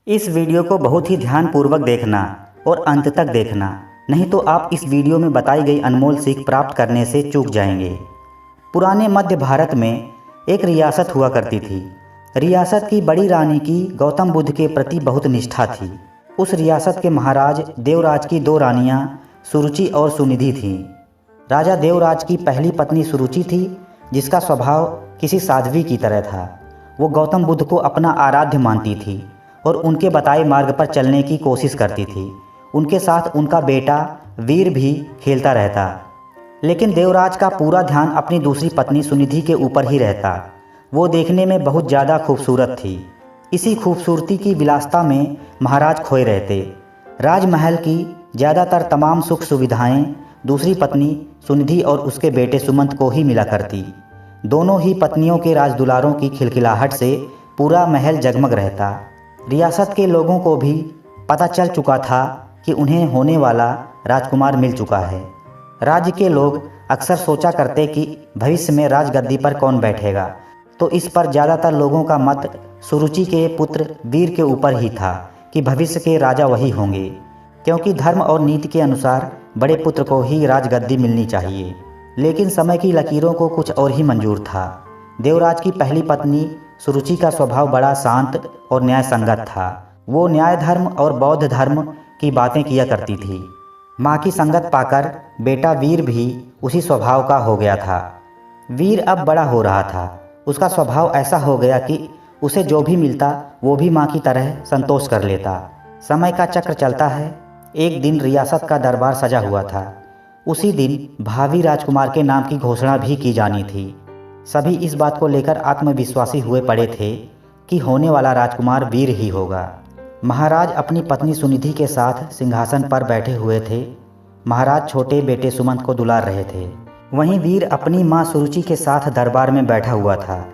इस वीडियो को बहुत ही ध्यानपूर्वक देखना और अंत तक देखना, नहीं तो आप इस वीडियो में बताई गई अनमोल सीख प्राप्त करने से चूक जाएंगे। पुराने मध्य भारत में एक रियासत हुआ करती थी। रियासत की बड़ी रानी की गौतम बुद्ध के प्रति बहुत निष्ठा थी। उस रियासत के महाराज देवराज की दो रानियां सुरुचि और सुनिधि थीं। राजा देवराज की पहली पत्नी सुरुचि थी, जिसका स्वभाव किसी साध्वी की तरह था। वो गौतम बुद्ध को अपना आराध्य मानती थी और उनके बताए मार्ग पर चलने की कोशिश करती थी। उनके साथ उनका बेटा वीर भी खेलता रहता, लेकिन देवराज का पूरा ध्यान अपनी दूसरी पत्नी सुनिधि के ऊपर ही रहता। वो देखने में बहुत ज़्यादा खूबसूरत थी। इसी खूबसूरती की विलासिता में महाराज खोए रहते। राजमहल की ज़्यादातर तमाम सुख सुविधाएं दूसरी पत्नी सुनिधि और उसके बेटे सुमंत को ही मिला करती। दोनों ही पत्नियों के राजदुलारों की खिलखिलाहट से पूरा महल जगमग रहता। रियासत के लोगों को भी पता चल चुका था कि उन्हें होने वाला राजकुमार मिल चुका है। राज्य के लोग अक्सर सोचा करते कि भविष्य में राजगद्दी पर कौन बैठेगा, तो इस पर ज़्यादातर लोगों का मत सुरुचि के पुत्र वीर के ऊपर ही था कि भविष्य के राजा वही होंगे, क्योंकि धर्म और नीति के अनुसार बड़े पुत्र को ही राजगद्दी मिलनी चाहिए। लेकिन समय की लकीरों को कुछ और ही मंजूर था। देवराज की पहली पत्नी सुरुचि का स्वभाव बड़ा शांत और न्याय संगत था। वो न्याय धर्म और बौद्ध धर्म की बातें किया करती थी। माँ की संगत पाकर बेटा वीर भी उसी स्वभाव का हो गया था। वीर अब बड़ा हो रहा था। उसका स्वभाव ऐसा हो गया कि उसे जो भी मिलता वो भी माँ की तरह संतोष कर लेता। समय का चक्र चलता है। एक दिन रियासत का दरबार सजा हुआ था। उसी दिन भावी राजकुमार के नाम की घोषणा भी की जानी थी। सभी इस बात को लेकर आत्मविश्वासी हुए पड़े थे कि होने वाला राजकुमार वीर ही होगा। महाराज अपनी पत्नी सुनिधि के साथ सिंहासन पर बैठे हुए थे। महाराज छोटे बेटे सुमंत को दुलार रहे थे। वहीं वीर अपनी मां सुरुचि के साथ दरबार में बैठा हुआ था।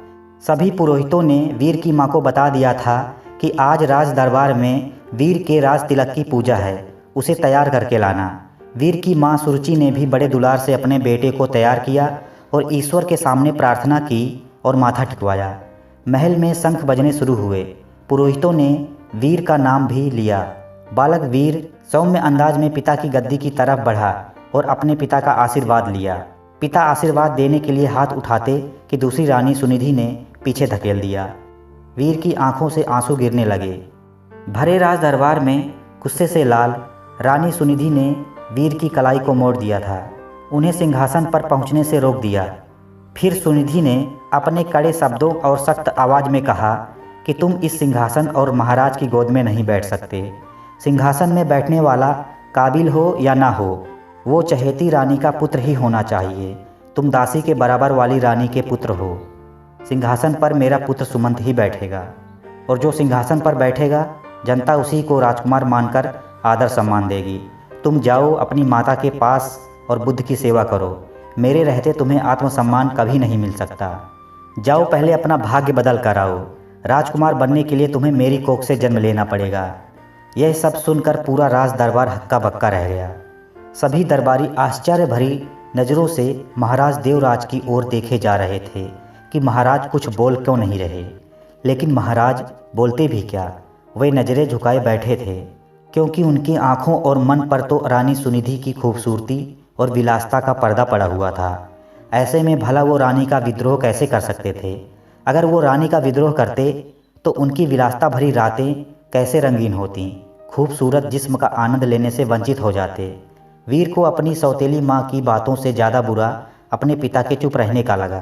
सभी पुरोहितों ने वीर की मां को बता दिया था कि आज राज दरबार में वीर के राज तिलक की पूजा है, उसे तैयार करके लाना। वीर की मां सुरुचि ने भी बड़े दुलार से अपने बेटे को तैयार किया और ईश्वर के सामने प्रार्थना की और माथा टिकवाया। महल में शंख बजने शुरू हुए। पुरोहितों ने वीर का नाम भी लिया। बालक वीर सौम्य अंदाज में पिता की गद्दी की तरफ बढ़ा और अपने पिता का आशीर्वाद लिया। पिता आशीर्वाद देने के लिए हाथ उठाते कि दूसरी रानी सुनिधि ने पीछे धकेल दिया। वीर की आंखों से आंसू गिरने लगे। भरे राज दरबार में गुस्से से लाल रानी सुनिधि ने वीर की कलाई को मोड़ दिया था। उन्हें सिंहासन पर पहुंचने से रोक दिया। फिर सुनिधि ने अपने कड़े शब्दों और सख्त आवाज़ में कहा कि तुम इस सिंहासन और महाराज की गोद में नहीं बैठ सकते। सिंहासन में बैठने वाला काबिल हो या ना हो, वो चहेती रानी का पुत्र ही होना चाहिए। तुम दासी के बराबर वाली रानी के पुत्र हो। सिंहासन पर मेरा पुत्र सुमंत ही बैठेगा, और जो सिंहासन पर बैठेगा जनता उसी को राजकुमार मानकर आदर सम्मान देगी। तुम जाओ अपनी माता के पास और बुद्ध की सेवा करो। मेरे रहते तुम्हें आत्मसम्मान कभी नहीं मिल सकता। जाओ पहले अपना भाग्य बदल कर आओ। राजकुमार बनने के लिए तुम्हें मेरी कोख से जन्म लेना पड़ेगा। यह सब सुनकर पूरा राज दरबार हक्का बक्का रह गया। सभी दरबारी आश्चर्य भरी नज़रों से महाराज देवराज की ओर देखे जा रहे थे कि महाराज कुछ बोल क्यों नहीं रहे। लेकिन महाराज बोलते भी क्या, वे नज़रें झुकाए बैठे थे, क्योंकि उनकी आंखों और मन पर तो रानी सुनिधि की खूबसूरती और विलासिता का पर्दा पड़ा हुआ था। ऐसे में भला वो रानी का विद्रोह कैसे कर सकते थे? अगर वो रानी का विद्रोह करते तो उनकी विलासिता भरी रातें कैसे रंगीन होती, खूबसूरत जिस्म का आनंद लेने से वंचित हो जाते। वीर को अपनी सौतेली माँ की बातों से ज़्यादा बुरा अपने पिता के चुप रहने का लगा।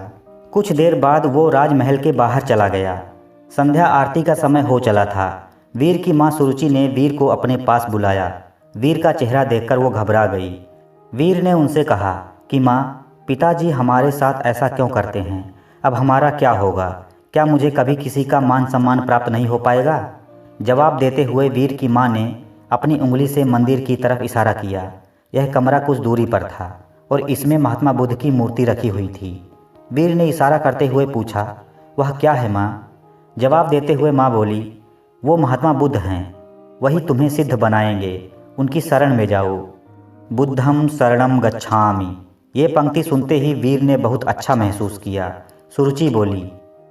कुछ देर बाद वो राजमहल के बाहर चला गया। संध्या आरती का समय हो चला था। वीर की माँ सुरुचि ने वीर को अपने पास बुलाया। वीर का चेहरा देखकर वो घबरा गई। वीर ने उनसे कहा कि माँ, पिताजी हमारे साथ ऐसा क्यों करते हैं? अब हमारा क्या होगा? क्या मुझे कभी किसी का मान सम्मान प्राप्त नहीं हो पाएगा? जवाब देते हुए वीर की माँ ने अपनी उंगली से मंदिर की तरफ इशारा किया। यह कमरा कुछ दूरी पर था और इसमें महात्मा बुद्ध की मूर्ति रखी हुई थी। वीर ने इशारा करते हुए पूछा, वह क्या है माँ? जवाब देते हुए माँ बोली, वो महात्मा बुद्ध हैं, वही तुम्हें सिद्ध बनाएंगे। उनकी शरण में जाओ। बुद्धम शरणम गच्छामि। ये पंक्ति सुनते ही वीर ने बहुत अच्छा महसूस किया। सुरुचि बोली,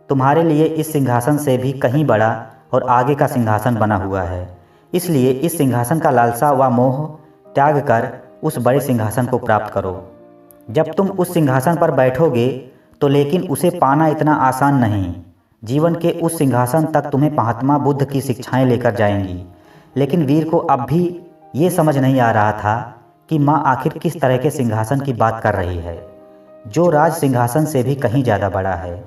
तुम्हारे लिए इस सिंहासन से भी कहीं बड़ा और आगे का सिंहासन बना हुआ है। इसलिए इस सिंहासन का लालसा व मोह त्याग कर उस बड़े सिंहासन को प्राप्त करो। जब तुम उस सिंहासन पर बैठोगे तो लेकिन उसे पाना इतना आसान नहीं। जीवन के उस सिंहासन तक तुम्हें महात्मा बुद्ध की शिक्षाएं लेकर जाएंगी। लेकिन वीर को अब भी ये समझ नहीं आ रहा था कि माँ आखिर किस तरह के सिंहासन की बात कर रही है, जो राज सिंहासन से भी कहीं ज़्यादा बड़ा है।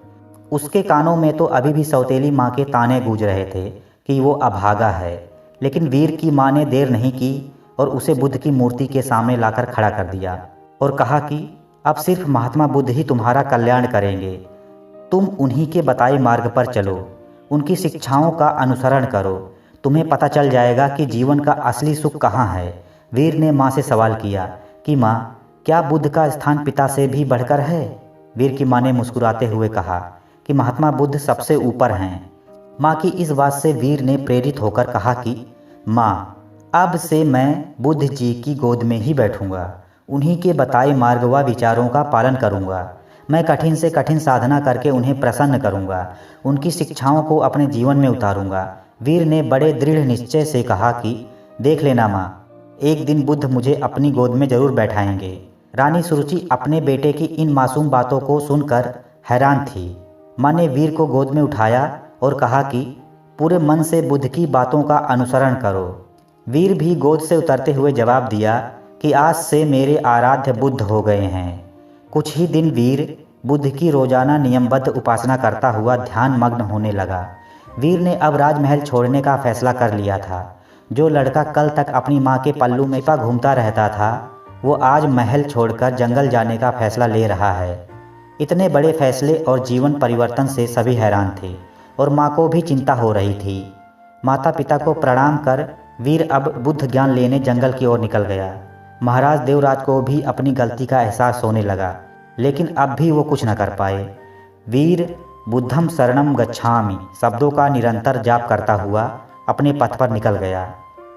उसके कानों में तो अभी भी सौतेली माँ के ताने गूंज रहे थे कि वो अभागा है। लेकिन वीर की माँ ने देर नहीं की और उसे बुद्ध की मूर्ति के सामने लाकर खड़ा कर दिया और कहा कि अब सिर्फ महात्मा बुद्ध ही तुम्हारा कल्याण करेंगे। तुम उन्हीं के बताए मार्ग पर चलो, उनकी शिक्षाओं का अनुसरण करो, तुम्हें पता चल जाएगा कि जीवन का असली सुख कहाँ है। वीर ने माँ से सवाल किया कि माँ, क्या बुद्ध का स्थान पिता से भी बढ़कर है? वीर की माँ ने मुस्कुराते हुए कहा कि महात्मा बुद्ध सबसे ऊपर हैं। माँ की इस बात से वीर ने प्रेरित होकर कहा कि माँ, अब से मैं बुद्ध जी की गोद में ही बैठूंगा, उन्हीं के बताए मार्ग व विचारों का पालन करूंगा। मैं कठिन से कठिन साधना करके उन्हें प्रसन्न करूंगा, उनकी शिक्षाओं को अपने जीवन में उतारूंगा। वीर ने बड़े दृढ़ निश्चय से कहा कि देख लेना माँ, एक दिन बुद्ध मुझे अपनी गोद में जरूर बैठाएंगे। रानी सुरुचि अपने बेटे की इन मासूम बातों को सुनकर हैरान थी। माँ ने वीर को गोद में उठाया और कहा कि पूरे मन से बुद्ध की बातों का अनुसरण करो। वीर भी गोद से उतरते हुए जवाब दिया कि आज से मेरे आराध्य बुद्ध हो गए हैं। कुछ ही दिन वीर बुद्ध की रोजाना नियमबद्ध उपासना करता हुआ ध्यान मग्न होने लगा। वीर ने अब राजमहल छोड़ने का फैसला कर लिया था। जो लड़का कल तक अपनी माँ के पल्लू में घूमता रहता था, वो आज महल छोड़कर जंगल जाने का फैसला ले रहा है। इतने बड़े फैसले और जीवन परिवर्तन से सभी हैरान थे और माँ को भी चिंता हो रही थी। माता पिता को प्रणाम कर वीर अब बुद्ध ज्ञान लेने जंगल की ओर निकल गया। महाराज देवराज को भी अपनी गलती का एहसास होने लगा, लेकिन अब भी वो कुछ न कर पाए। वीर बुद्धम शरणम गच्छामि शब्दों का निरंतर जाप करता हुआ अपने पथ पर निकल गया।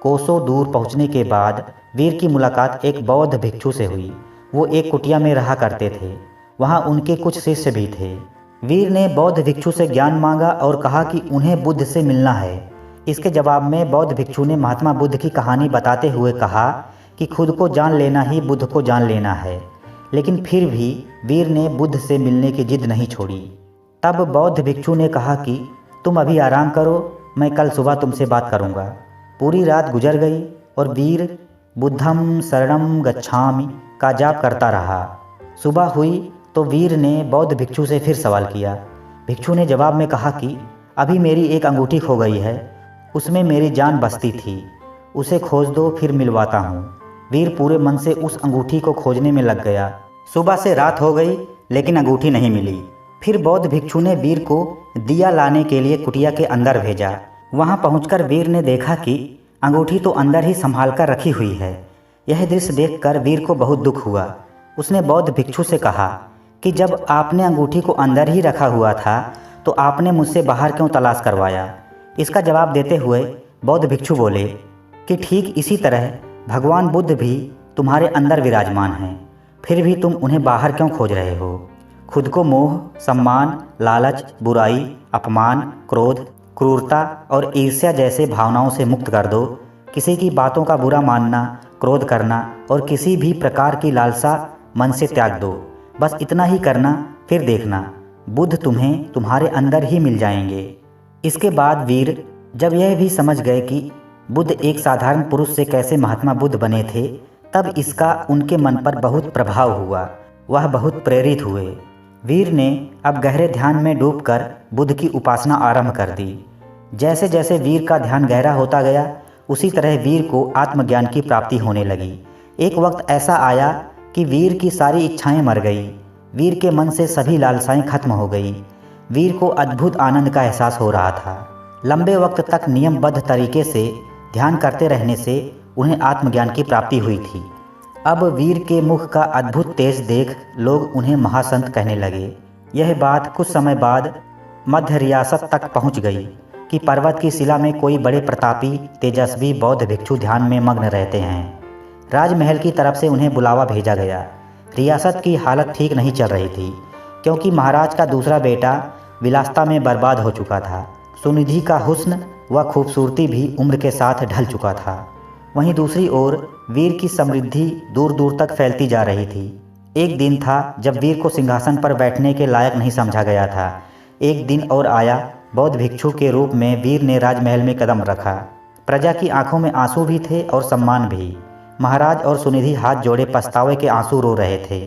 कोसों दूर पहुंचने के बाद वीर की मुलाकात एक बौद्ध भिक्षु से हुई। वो एक कुटिया में रहा करते थे। वहाँ उनके कुछ शिष्य भी थे। वीर ने बौद्ध भिक्षु से ज्ञान मांगा और कहा कि उन्हें बुद्ध से मिलना है। इसके जवाब में बौद्ध भिक्षु ने महात्मा बुद्ध की कहानी बताते हुए कहा कि खुद को जान लेना ही बुद्ध को जान लेना है। लेकिन फिर भी वीर ने बुद्ध से मिलने की जिद नहीं छोड़ी। तब बौद्ध भिक्षु ने कहा कि तुम अभी आराम करो, मैं कल सुबह तुमसे बात करूंगा। पूरी रात गुजर गई और वीर बुद्धम शरणम गच्छामि का जाप करता रहा। सुबह हुई तो वीर ने बौद्ध भिक्षु से फिर सवाल किया। भिक्षु ने जवाब में कहा कि अभी मेरी एक अंगूठी खो गई है, उसमें मेरी जान बसती थी, उसे खोज दो, फिर मिलवाता हूँ। वीर पूरे मन से उस अंगूठी को खोजने में लग गया। सुबह से रात हो गई लेकिन अंगूठी नहीं मिली। फिर बौद्ध भिक्षु ने वीर को दिया लाने के लिए कुटिया के अंदर भेजा। वहाँ पहुंचकर वीर ने देखा कि अंगूठी तो अंदर ही संभाल कर रखी हुई है। यह दृश्य देखकर वीर को बहुत दुख हुआ। उसने बौद्ध भिक्षु से कहा कि जब आपने अंगूठी को अंदर ही रखा हुआ था तो आपने मुझसे बाहर क्यों तलाश करवाया? इसका जवाब देते हुए बौद्ध भिक्षु बोले कि ठीक इसी तरह भगवान बुद्ध भी तुम्हारे अंदर विराजमान हैं, फिर भी तुम उन्हें बाहर क्यों खोज रहे हो? खुद को मोह, सम्मान, लालच, बुराई, अपमान, क्रोध, क्रूरता और ईर्ष्या जैसे भावनाओं से मुक्त कर दो। किसी की बातों का बुरा मानना, क्रोध करना और किसी भी प्रकार की लालसा मन से त्याग दो। बस इतना ही करना, फिर देखना बुद्ध तुम्हें तुम्हारे अंदर ही मिल जाएंगे। इसके बाद वीर जब यह भी समझ गए कि बुद्ध एक साधारण पुरुष से कैसे महात्मा बुद्ध बने थे, तब इसका उनके मन पर बहुत प्रभाव हुआ। वह बहुत प्रेरित हुए। वीर ने अब गहरे ध्यान में डूबकर बुद्ध की उपासना आरंभ कर दी। जैसे जैसे वीर का ध्यान गहरा होता गया, उसी तरह वीर को आत्मज्ञान की प्राप्ति होने लगी। एक वक्त ऐसा आया कि वीर की सारी इच्छाएं मर गई। वीर के मन से सभी लालसाएं खत्म हो गई। वीर को अद्भुत आनंद का एहसास हो रहा था। लंबे वक्त तक नियमबद्ध तरीके से ध्यान करते रहने से उन्हें आत्मज्ञान की प्राप्ति हुई थी। अब वीर के मुख का अद्भुत तेज देख लोग उन्हें महासंत कहने लगे। यह बात कुछ समय बाद मध्य रियासत तक पहुंच गई कि पर्वत की शिला में कोई बड़े प्रतापी तेजस्वी बौद्ध भिक्षु ध्यान में मग्न रहते हैं। राजमहल की तरफ से उन्हें बुलावा भेजा गया। रियासत की हालत ठीक नहीं चल रही थी, क्योंकि महाराज का दूसरा बेटा विलासिता में बर्बाद हो चुका था। सुनिधि का हुस्न वह खूबसूरती भी उम्र के साथ ढल चुका था। वहीं दूसरी ओर वीर की समृद्धि दूर दूर तक फैलती जा रही थी। एक दिन था जब वीर को सिंहासन पर बैठने के लायक नहीं समझा गया था। एक दिन और आया, बौद्ध भिक्षु के रूप में वीर ने राजमहल में कदम रखा। प्रजा की आंखों में आंसू भी थे और सम्मान भी। महाराज और सुनिधि हाथ जोड़े पछतावे के आंसू रो रहे थे।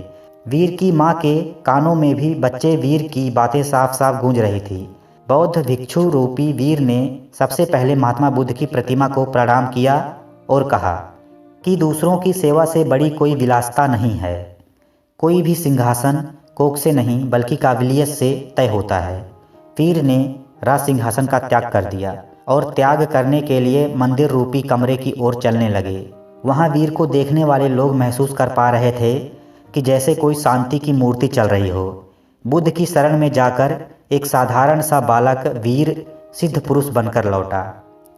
वीर की माँ के कानों में भी बच्चे वीर की बातें साफ साफ गूंज रही थी। बौद्ध भिक्षु रूपी वीर ने सबसे पहले महात्मा बुद्ध की प्रतिमा को प्रणाम किया और कहा कि दूसरों की सेवा से बड़ी कोई विलासिता नहीं है। कोई भी सिंहासन कोख से नहीं बल्कि काबिलियत से तय होता है। वीर ने राज सिंहासन का त्याग कर दिया और त्याग करने के लिए मंदिर रूपी कमरे की ओर चलने लगे। वहाँ वीर को देखने वाले लोग महसूस कर पा रहे थे कि जैसे कोई शांति की मूर्ति चल रही हो। बुद्ध की शरण में जाकर एक साधारण सा बालक वीर सिद्ध पुरुष बनकर लौटा।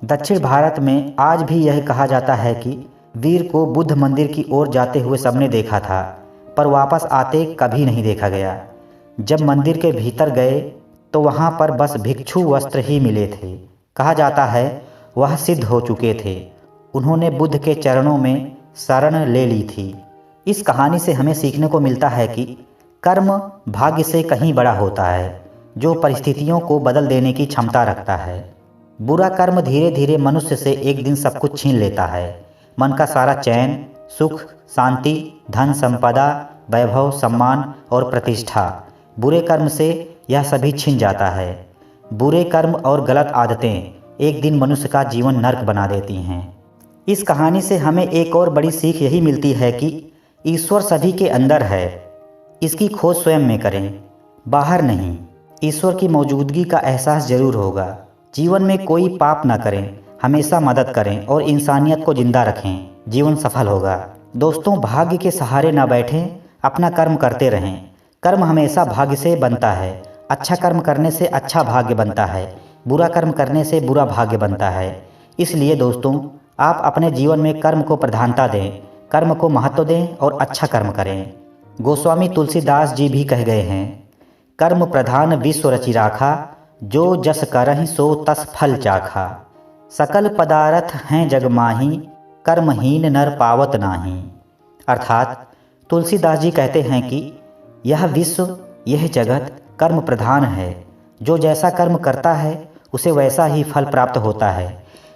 दक्षिण भारत में आज भी यह कहा जाता है कि वीर को बुद्ध मंदिर की ओर जाते हुए सबने देखा था, पर वापस आते कभी नहीं देखा गया। जब मंदिर के भीतर गए तो वहाँ पर बस भिक्षु वस्त्र ही मिले थे। कहा जाता है वह सिद्ध हो चुके थे। उन्होंने बुद्ध के चरणों में शरण ले ली थी। इस कहानी से हमें सीखने को मिलता है कि कर्म भाग्य से कहीं बड़ा होता है, जो परिस्थितियों को बदल देने की क्षमता रखता है। बुरा कर्म धीरे धीरे मनुष्य से एक दिन सब कुछ छीन लेता है। मन का सारा चैन, सुख, शांति, धन संपदा, वैभव, सम्मान और प्रतिष्ठा, बुरे कर्म से यह सभी छिन जाता है। बुरे कर्म और गलत आदतें एक दिन मनुष्य का जीवन नर्क बना देती हैं। इस कहानी से हमें एक और बड़ी सीख यही मिलती है कि ईश्वर सभी के अंदर है। इसकी खोज स्वयं में करें, बाहर नहीं। ईश्वर की मौजूदगी का एहसास जरूर होगा। जीवन में कोई पाप न करें, हमेशा मदद करें और इंसानियत को जिंदा रखें। जीवन सफल होगा। दोस्तों, भाग्य के सहारे न बैठें, अपना कर्म करते रहें। कर्म हमेशा भाग्य से बनता है। अच्छा कर्म करने से अच्छा भाग्य बनता है, बुरा कर्म करने से बुरा भाग्य बनता है। इसलिए दोस्तों, आप अपने जीवन में कर्म को प्रधानता दें, कर्म को महत्व दें और अच्छा कर्म करें। गोस्वामी तुलसीदास जी भी कह गए हैं, कर्म प्रधान विश्व रचि राखा, जो जस करहि सो तस फल चाखा। सकल पदार्थ हैं जग माही, कर्महीन नर पावत नाही। अर्थात तुलसीदास जी कहते हैं कि यह विश्व, यह जगत कर्म प्रधान है। जो जैसा कर्म करता है उसे वैसा ही फल प्राप्त होता है।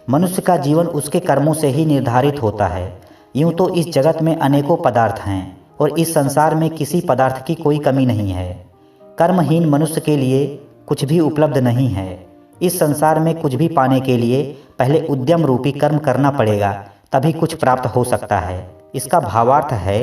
मनुष्य का जीवन उसके कर्मों से ही निर्धारित होता है। यूँ तो इस जगत में अनेकों पदार्थ हैं और इस संसार में किसी पदार्थ की कोई कमी नहीं है। कर्महीन मनुष्य के लिए कुछ भी उपलब्ध नहीं है। इस संसार में कुछ भी पाने के लिए पहले उद्यम रूपी कर्म करना पड़ेगा, तभी कुछ प्राप्त हो सकता है। इसका भावार्थ है,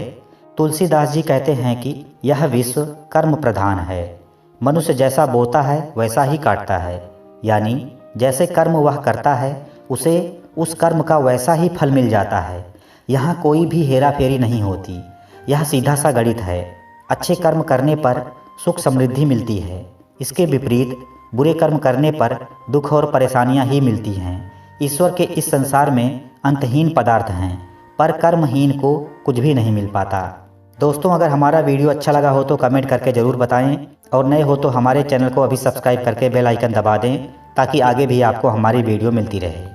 तुलसीदास जी कहते हैं कि यह विश्व कर्म प्रधान है। मनुष्य जैसा बोता है वैसा ही काटता है, यानी जैसे कर्म वह करता है उसे उस कर्म का वैसा ही फल मिल जाता है। यहाँ कोई भी हेरा फेरी नहीं होती। यह सीधा सा गणित है। अच्छे कर्म करने पर सुख समृद्धि मिलती है। इसके विपरीत बुरे कर्म करने पर दुख और परेशानियाँ ही मिलती हैं। ईश्वर के इस संसार में अंतहीन पदार्थ हैं, पर कर्महीन को कुछ भी नहीं मिल पाता। दोस्तों, अगर हमारा वीडियो अच्छा लगा हो तो कमेंट करके ज़रूर बताएं और नए हो तो हमारे चैनल को अभी सब्सक्राइब करके बेल आइकन दबा दें, ताकि आगे भी आपको हमारी वीडियो मिलती रहे।